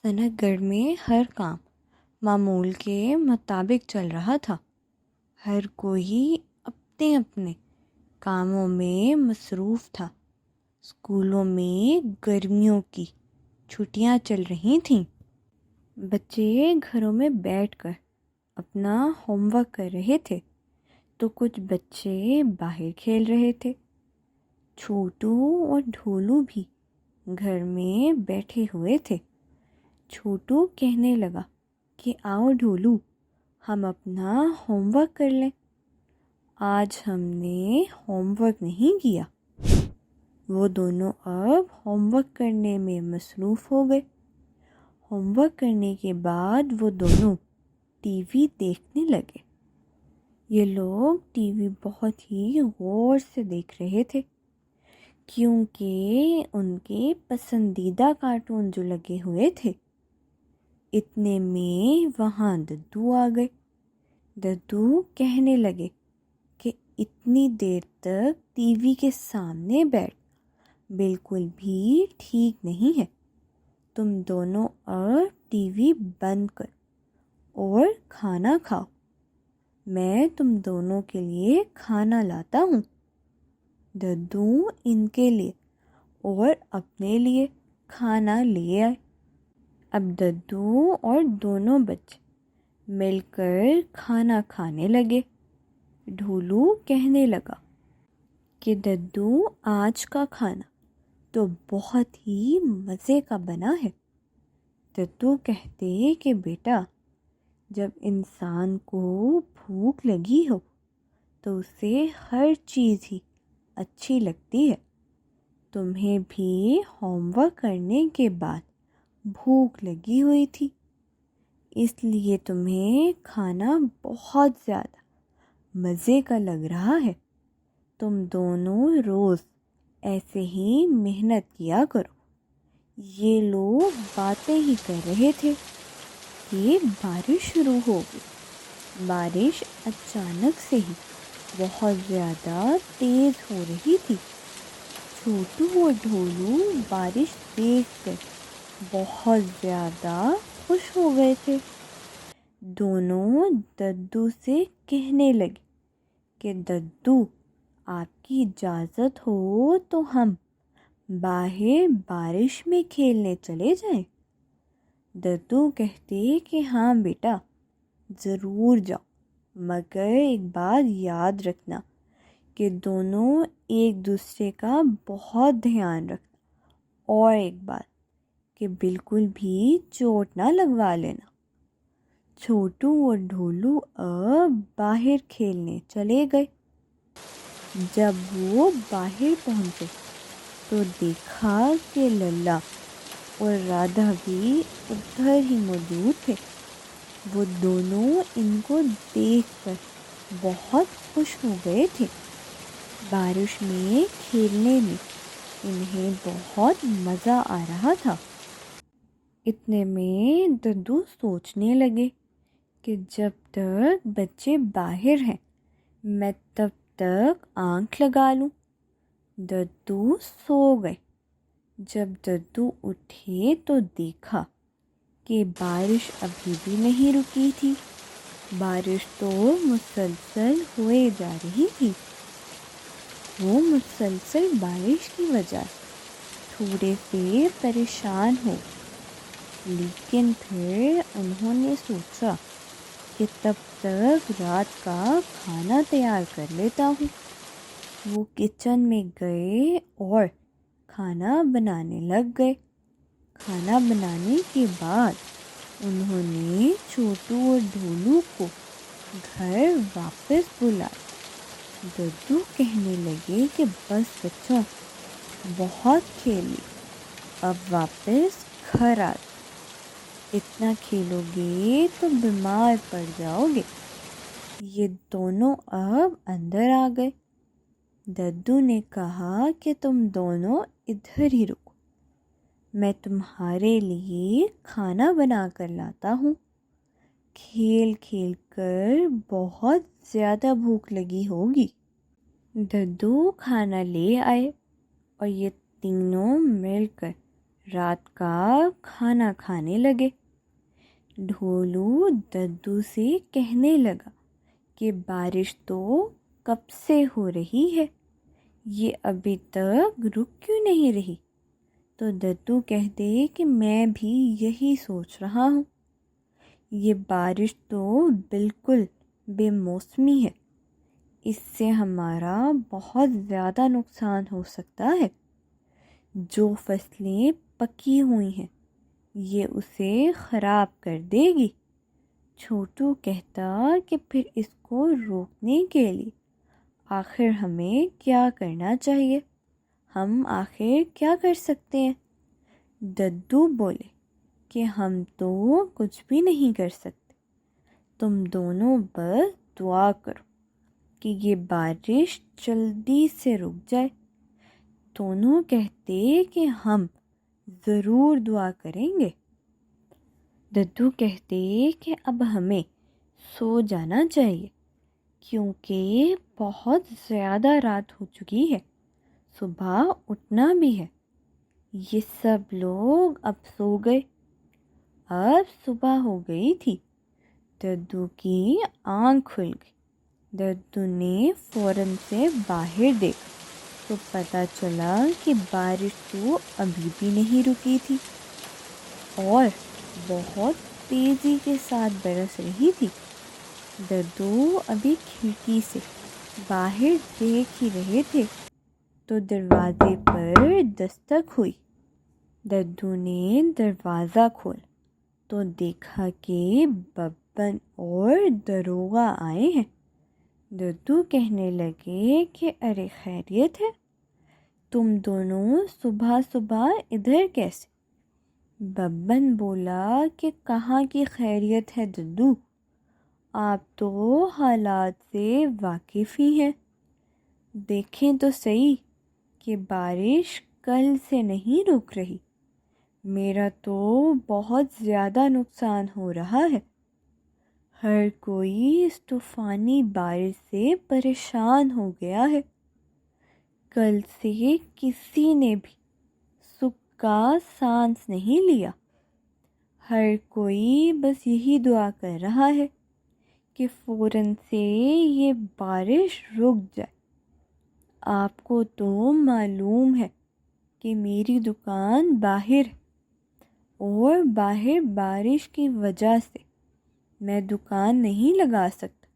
دنک گڑھ میں ہر کام معمول کے مطابق چل رہا تھا۔ ہر کوئی اپنے اپنے کاموں میں مصروف تھا۔ اسکولوں میں گرمیوں کی چھٹیاں چل رہی تھیں۔ بچے گھروں میں بیٹھ کر اپنا ہوم ورک کر رہے تھے تو کچھ بچے باہر کھیل رہے تھے۔ چھوٹو اور ڈھولو بھی گھر میں بیٹھے ہوئے تھے۔ چھوٹو کہنے لگا کہ آؤ ڈھولو، ہم اپنا ہوم ورک کر لیں۔ آج ہم نے ہوم ورک نہیں کیا۔ وہ دونوں اب ہوم ورک کرنے میں مصروف ہو گئے۔ ہوم ورک کرنے کے بعد وہ دونوں ٹی وی دیکھنے لگے۔ یہ لوگ ٹی وی بہت ہی غور سے دیکھ رہے تھے کیونکہ ان کے پسندیدہ کارٹون جو لگے ہوئے تھے۔ اتنے میں وہاں ددو آ گئے۔ ددو کہنے لگے کہ اتنی دیر تک ٹی وی کے سامنے بیٹھ بالکل بھی ٹھیک نہیں ہے۔ تم دونوں اب ٹی وی بند کر اور کھانا کھاؤ۔ میں تم دونوں کے لیے کھانا لاتا ہوں۔ ددو ان کے لیے اور اپنے لیے کھانا لے آئے۔ اب ددو اور دونوں بچے مل کر کھانا کھانے لگے۔ ڈھولو کہنے لگا کہ ددو آج کا کھانا تو بہت ہی مزے کا بنا ہے۔ ددو کہتے کہ بیٹا، جب انسان کو بھوک لگی ہو تو اسے ہر چیز ہی اچھی لگتی ہے۔ تمہیں بھی ہوم ورک کرنے کے بعد بھوک لگی ہوئی تھی، اس لیے تمہیں کھانا بہت زیادہ مزے کا لگ رہا ہے۔ تم دونوں روز ایسے ہی محنت کیا کرو۔ یہ لوگ باتیں ہی کر رہے تھے کہ بارش شروع ہو گئی۔ بارش اچانک سے ہی بہت زیادہ تیز ہو رہی تھی۔ چھوٹو اور ڈھولو بارش دیکھ کر بہت زیادہ خوش ہو گئے تھے۔ دونوں ددو سے کہنے لگے کہ ددو، آپ کی اجازت ہو تو ہم باہر بارش میں کھیلنے چلے جائیں۔ ددو کہتے کہ ہاں بیٹا، ضرور جاؤ، مگر ایک بات یاد رکھنا کہ دونوں ایک دوسرے کا بہت دھیان رکھنا، اور ایک بات کہ بالکل بھی چوٹ نہ لگوا لینا۔ چھوٹو اور ڈھولو اب باہر کھیلنے چلے گئے۔ جب وہ باہر پہنچے تو دیکھا کہ للا اور رادھا بھی ادھر ہی موجود تھے۔ وہ دونوں ان کو دیکھ کر بہت خوش ہو گئے تھے۔ بارش میں کھیلنے میں انہیں بہت مزہ آ رہا تھا۔ اتنے میں ددو سوچنے لگے کہ جب تک بچے باہر ہیں میں تب تک آنکھ لگا لوں۔ ددو سو گئے۔ جب ددو اٹھے تو دیکھا کہ بارش ابھی بھی نہیں رکی تھی۔ بارش تو مسلسل ہوئے جا رہی تھی۔ وہ مسلسل بارش کی وجہ سے تھوڑے سے پریشان ہو، لیکن پھر انہوں نے سوچا کہ تب تک رات کا کھانا تیار کر لیتا ہوں۔ وہ کچن میں گئے اور کھانا بنانے لگ گئے۔ کھانا بنانے کے بعد انہوں نے چھوٹو اور ڈھولو کو گھر واپس بلایا۔ ددو کہنے لگے کہ بس بچوں، بہت کھیل لیا، اب واپس گھر آ جاؤ۔ اتنا کھیلو گے تو بیمار پڑ جاؤ گے۔ یہ دونوں اب اندر آ گئے۔ ددو نے کہا کہ تم دونوں ادھر ہی رکو، میں تمہارے لیے کھانا بنا کر لاتا ہوں۔ کھیل کھیل کر بہت زیادہ بھوک لگی ہوگی۔ ددو کھانا لے آئے اور یہ تینوں مل کر رات کا کھانا کھانے لگے۔ ڈھولو ددو سے کہنے لگا کہ بارش تو کب سے ہو رہی ہے، یہ ابھی تک رک کیوں نہیں رہی؟ تو ددو کہتے کہ میں بھی یہی سوچ رہا ہوں، یہ بارش تو بالکل بے موسمی ہے، اس سے ہمارا بہت زیادہ نقصان ہو سکتا ہے۔ جو فصلیں پکی ہوئی ہیں یہ اسے خراب کر دے گی۔ چھوٹو کہتا کہ پھر اس کو روکنے کے لیے آخر ہمیں کیا کرنا چاہیے؟ ہم آخر کیا کر سکتے ہیں؟ ددو بولے کہ ہم تو کچھ بھی نہیں کر سکتے، تم دونوں بس دعا کرو کہ یہ بارش جلدی سے رک جائے۔ دونوں کہتے کہ ہم ضرور دعا کریں گے۔ ددو کہتے کہ اب ہمیں سو جانا چاہیے کیونکہ بہت زیادہ رات ہو چکی ہے، صبح اٹھنا بھی ہے۔ یہ سب لوگ اب سو گئے۔ اب صبح ہو گئی تھی۔ ددو کی آنکھ کھل گئی۔ ددو نے فوراً سے باہر دیکھا تو پتہ چلا کہ بارش تو ابھی بھی نہیں رکی تھی اور بہت تیزی کے ساتھ برس رہی تھی۔ ددو ابھی کھڑکی سے باہر دیکھ ہی رہے تھے تو دروازے پر دستک ہوئی۔ ددو نے دروازہ کھولا تو دیکھا کہ ببن اور دروغہ آئے ہیں۔ ددو کہنے لگے کہ ارے خیریت ہے، تم دونوں صبح صبح ادھر کیسے؟ ببن بولا کہ کہاں کی خیریت ہے ددو، آپ تو حالات سے واقف ہی ہیں، دیکھیں تو صحیح کہ بارش کل سے نہیں رک رہی، میرا تو بہت زیادہ نقصان ہو رہا ہے۔ ہر کوئی اس طوفانی بارش سے پریشان ہو گیا ہے، کل سے کسی نے بھی سکھ کا سانس نہیں لیا، ہر کوئی بس یہی دعا کر رہا ہے کہ فوراً سے یہ بارش رک جائے۔ آپ کو تو معلوم ہے کہ میری دکان باہر ہے اور باہر بارش کی وجہ سے میں دکان نہیں لگا سکتا،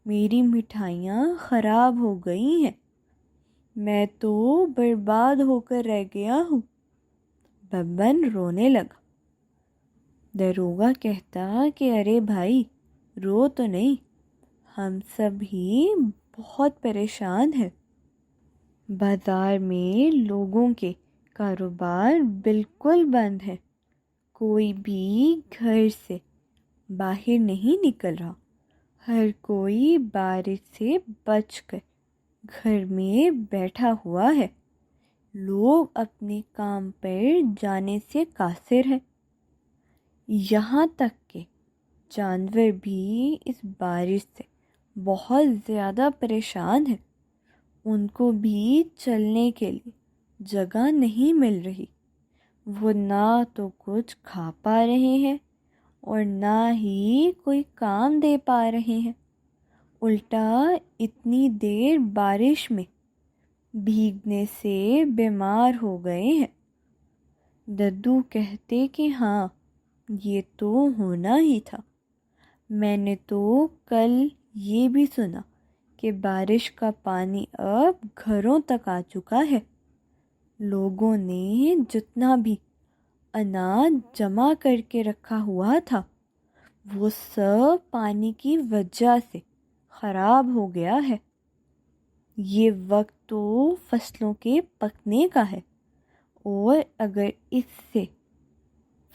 میری مٹھائیاں خراب ہو گئی ہیں، میں تو برباد ہو کر رہ گیا ہوں۔ ببن رونے لگا۔ دروغہ کہتا کہ ارے بھائی رو تو نہیں، ہم سب ہی بہت پریشان ہیں، بازار میں لوگوں کے کاروبار بالکل بند ہے، کوئی بھی گھر سے باہر نہیں نکل رہا، ہر کوئی بارش سے بچ کر گھر میں بیٹھا ہوا ہے، لوگ اپنے کام پر جانے سے قاصر ہیں، یہاں تک کہ جانور بھی اس بارش سے بہت زیادہ پریشان ہیں، ان کو بھی چلنے کے لیے جگہ نہیں مل رہی، وہ نہ تو کچھ کھا پا رہے ہیں اور نہ ہی کوئی کام دے پا رہے ہیں، الٹا اتنی دیر بارش میں بھیگنے سے بیمار ہو گئے ہیں۔ ددو کہتے کہ ہاں یہ تو ہونا ہی تھا، میں نے تو کل یہ بھی سنا کہ بارش کا پانی اب گھروں تک آ چکا ہے، لوگوں نے جتنا بھی اناج جمع کر کے رکھا ہوا تھا وہ سب پانی کی وجہ سے خراب ہو گیا ہے، یہ وقت تو فصلوں کے پکنے کا ہے اور اگر اس سے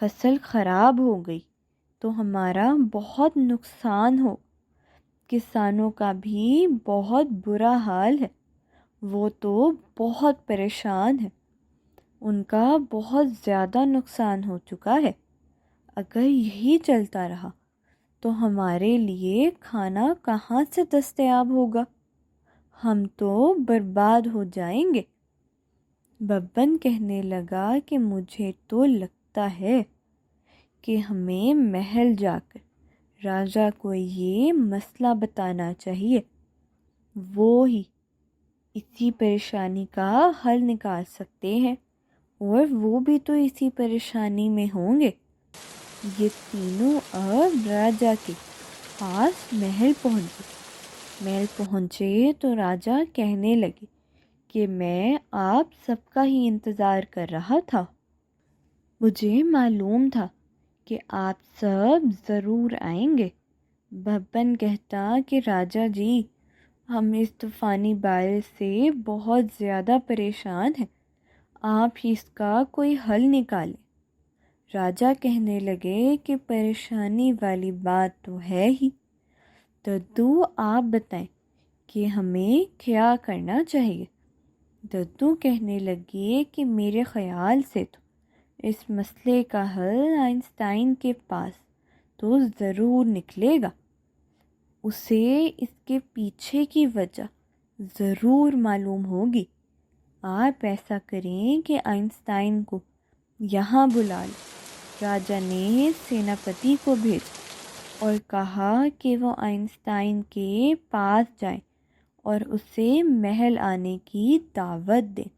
فصل خراب ہو گئی تو ہمارا بہت نقصان ہو، کسانوں کا بھی بہت برا حال ہے، وہ تو بہت پریشان ہے، ان کا بہت زیادہ نقصان ہو چکا ہے، اگر یہی چلتا رہا تو ہمارے لیے کھانا کہاں سے دستیاب ہوگا، ہم تو برباد ہو جائیں گے۔ ببن کہنے لگا کہ مجھے تو لگتا ہے کہ ہمیں محل جا کر راجا کو یہ مسئلہ بتانا چاہیے، وہ ہی اسی پریشانی کا حل نکال سکتے ہیں، اور وہ بھی تو اسی پریشانی میں ہوں گے۔ یہ تینوں اب راجا کے پاس محل پہنچے۔ محل پہنچے تو راجا کہنے لگے کہ میں آپ سب کا ہی انتظار کر رہا تھا، مجھے معلوم تھا کہ آپ سب ضرور آئیں گے۔ بھبن کہتا کہ راجا جی، ہم اس طوفانی بارش سے بہت زیادہ پریشان ہیں، آپ ہی اس کا کوئی حل نکالیں۔ راجا کہنے لگے کہ پریشانی والی بات تو ہے ہی، ددو آپ بتائیں کہ ہمیں کیا کرنا چاہیے۔ ددو کہنے لگے کہ میرے خیال سے تو اس مسئلے کا حل آئنسٹائن کے پاس تو ضرور نکلے گا، اسے اس کے پیچھے کی وجہ ضرور معلوم ہوگی۔ آپ ایسا کریں کہ آئنسٹائن کو یہاں بلا لیں۔ راجا نے سیناپتی کو بھیجا اور کہا کہ وہ آئنسٹائن کے پاس جائیں اور اسے محل آنے کی دعوت دیں۔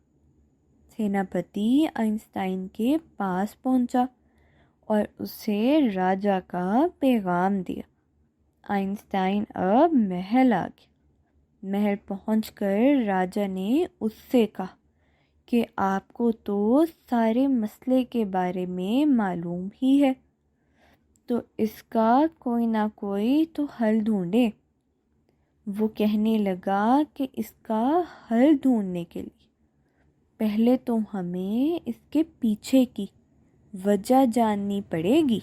سیناپتی آئنسٹائن کے پاس پہنچا اور اسے راجا کا پیغام دیا۔ آئنسٹائن اب محل آ گیا۔ محل پہنچ کر راجا نے اس سے کہا کہ آپ کو تو سارے مسئلے کے بارے میں معلوم ہی ہے، تو اس کا کوئی نہ کوئی تو حل ڈھونڈے۔ وہ کہنے لگا کہ اس کا حل ڈھونڈنے کے لیے پہلے تو ہمیں اس کے پیچھے کی وجہ جاننی پڑے گی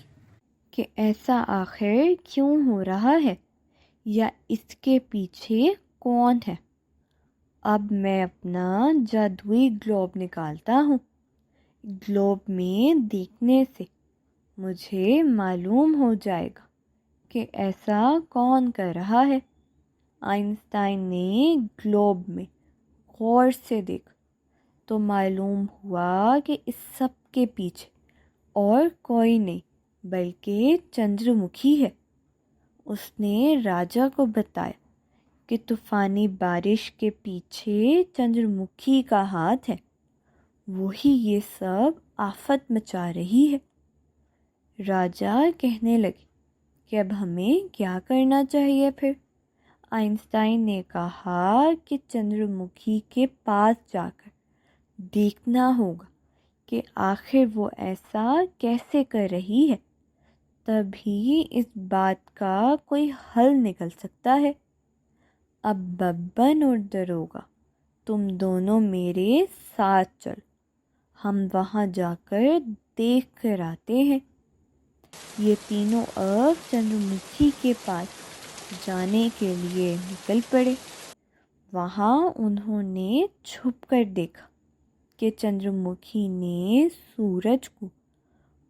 کہ ایسا آخر کیوں ہو رہا ہے، یا اس کے پیچھے کون ہے۔ اب میں اپنا جادوئی گلوب نکالتا ہوں، گلوب میں دیکھنے سے مجھے معلوم ہو جائے گا کہ ایسا کون کر رہا ہے۔ آئنسٹائن نے گلوب میں غور سے دیکھا تو معلوم ہوا کہ اس سب کے پیچھے اور کوئی نہیں بلکہ چندر مکھی ہے۔ اس نے راجا کو بتایا کہ طوفانی بارش کے پیچھے چندر مکھی کا ہاتھ ہے، وہی یہ سب آفت مچا رہی ہے۔ راجا کہنے لگے کہ اب ہمیں کیا کرنا چاہیے پھر۔ آئنسٹائن نے کہا کہ چندر مکھی کے پاس جا کر دیکھنا ہوگا کہ آخر وہ ایسا کیسے کر رہی ہے، تبھی اس بات کا کوئی حل نکل سکتا ہے۔ اب ببن اور دروگا، تم دونوں میرے ساتھ چل، ہم وہاں جا کر دیکھ کر آتے ہیں۔ یہ تینوں اب چندر مکھی کے پاس جانے کے لیے نکل پڑے۔ وہاں انہوں نے چھپ کر دیکھا کہ چندر مکھی نے سورج کو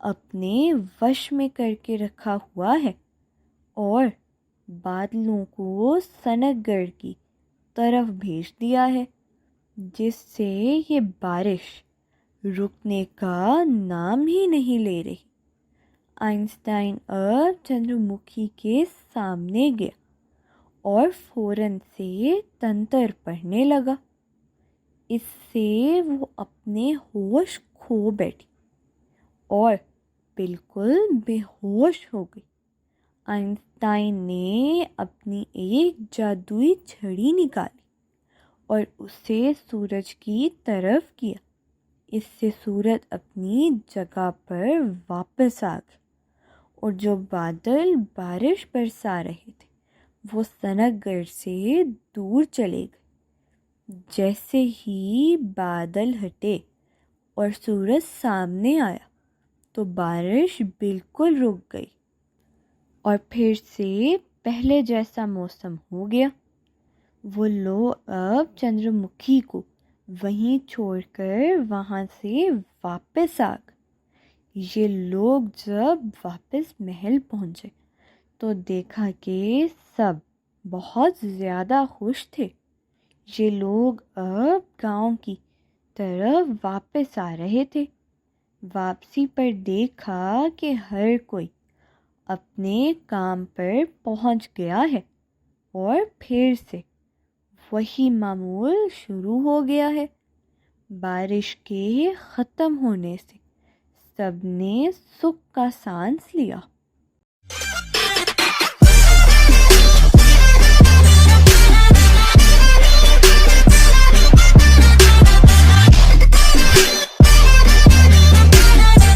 اپنے وش میں کر کے رکھا ہوا ہے اور بادلوں کو سنک گڑھ کی طرف بھیج دیا ہے، جس سے یہ بارش رکنے کا نام ہی نہیں لے رہی۔ آئنسٹائن اب چندر مکھی کے سامنے گیا اور فوراً سے تنتر پڑھنے لگا۔ اس سے وہ اپنے ہوش کھو بیٹھی اور بالکل بے ہوش ہو گئی۔ آئنسٹائن نے اپنی ایک جادوئی چھڑی نکالی اور اسے سورج کی طرف کیا۔ اس سے سورج اپنی جگہ پر واپس آ گیا اور جو بادل بارش برسا رہے تھے وہ سنک گڑھ سے دور چلے گئے۔ جیسے ہی بادل ہٹے اور سورج سامنے آیا تو بارش بالکل رک گئی اور پھر سے پہلے جیسا موسم ہو گیا۔ وہ لوگ اب چندر مکھی کو وہیں چھوڑ کر وہاں سے واپس آ گئے۔ یہ لوگ جب واپس محل پہنچے تو دیکھا کہ سب بہت زیادہ خوش تھے۔ یہ لوگ اب گاؤں کی طرف واپس آ رہے تھے۔ واپسی پر دیکھا کہ ہر کوئی اپنے کام پر پہنچ گیا ہے اور پھر سے وہی معمول شروع ہو گیا ہے۔ بارش کے ختم ہونے سے سب نے سکھ کا سانس لیا۔